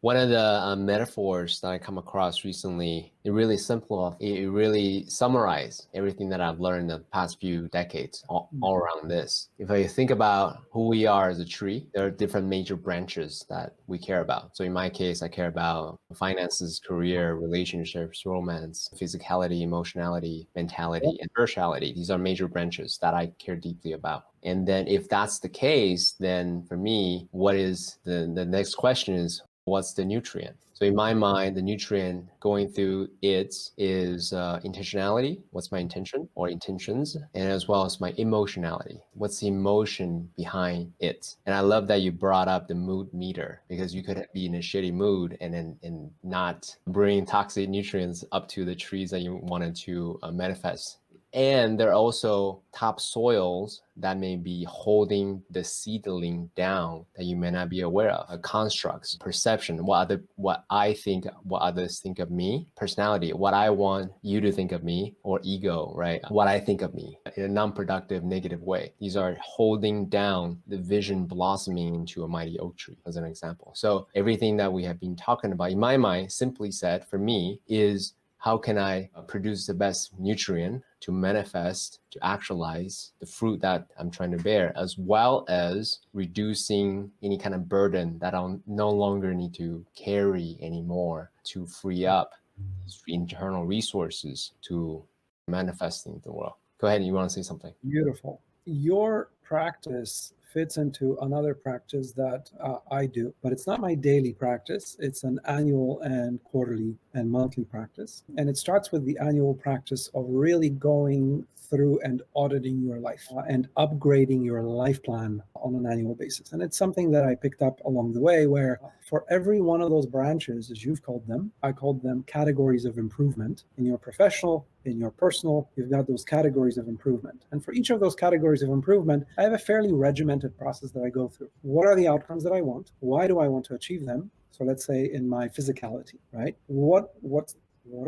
One of the metaphors that I come across recently, it really summarized everything that I've learned in the past few decades all around this. If I think about who we are as a tree, there are different major branches that we care about. So in my case, I care about finances, career, relationships, romance, physicality, emotionality, mentality, and spirituality. These are major branches that I care deeply about. And then if that's the case, then for me, what is the next question is, what's the nutrient? So in my mind, the nutrient going through it is intentionality. What's my intention or intentions? And as well as my emotionality. What's the emotion behind it? And I love that you brought up the mood meter, because you could be in a shitty mood and not bring toxic nutrients up to the trees that you wanted to manifest. And there are also topsoils that may be holding the seedling down that you may not be aware of. Constructs, perception, what others think of me, personality, what I want you to think of me, or ego, right? What I think of me in a non-productive, negative way. These are holding down the vision blossoming into a mighty oak tree, as an example. So everything that we have been talking about, in my mind, simply said, for me, is how can I produce the best nutrient to manifest, to actualize the fruit that I'm trying to bear, as well as reducing any kind of burden that I'll no longer need to carry anymore, to free up these internal resources to manifesting the world. Go ahead, you want to say something? Beautiful. Your practice fits into another practice that I do, but it's not my daily practice. It's an annual and quarterly and monthly practice. And it starts with the annual practice of really going through and auditing your life and upgrading your life plan on an annual basis. And it's something that I picked up along the way, where for every one of those branches, as you've called them, I called them categories of improvement. In your professional, in your personal, you've got those categories of improvement. And for each of those categories of improvement, I have a fairly regimented process that I go through. What are the outcomes that I want? Why do I want to achieve them? So let's say in my physicality, right? What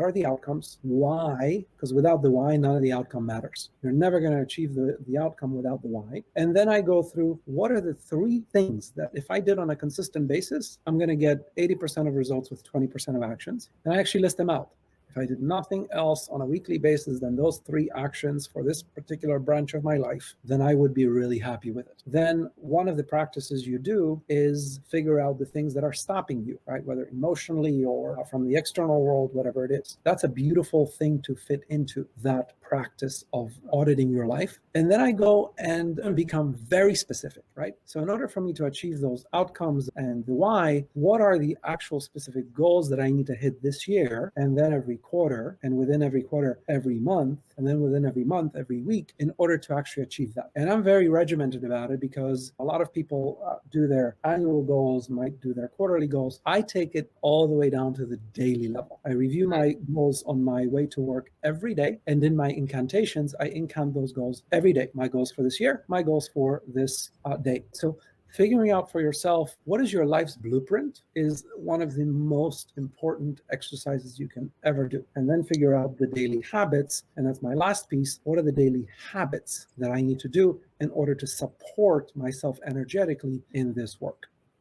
are the outcomes? Why? Because without the why, none of the outcome matters. You're never going to achieve the outcome without the why. And then I go through, what are the 3 things that if I did on a consistent basis, I'm going to get 80% of results with 20% of actions. And I actually list them out. If I did nothing else on a weekly basis than those 3 actions for this particular branch of my life, then I would be really happy with it. Then one of the practices you do is figure out the things that are stopping you, right? Whether emotionally or from the external world, whatever it is. That's a beautiful thing to fit into that practice of auditing your life. And then I go and become very specific, right? So in order for me to achieve those outcomes and the why, what are the actual specific goals that I need to hit this year? And then every quarter, and within every quarter, every month, and then within every month, every week, in order to actually achieve that. And I'm very regimented about it, because a lot of people do their annual goals, might do their quarterly goals. I take it all the way down to the daily level. I review my goals on my way to work every day, and in my incantations, I incant those goals every day. My goals for this year, my goals for this day. So figuring out for yourself what is your life's blueprint is one of the most important exercises you can ever do. And then figure out the daily habits. And that's my last piece. What are the daily habits that I need to do in order to support myself energetically in this work?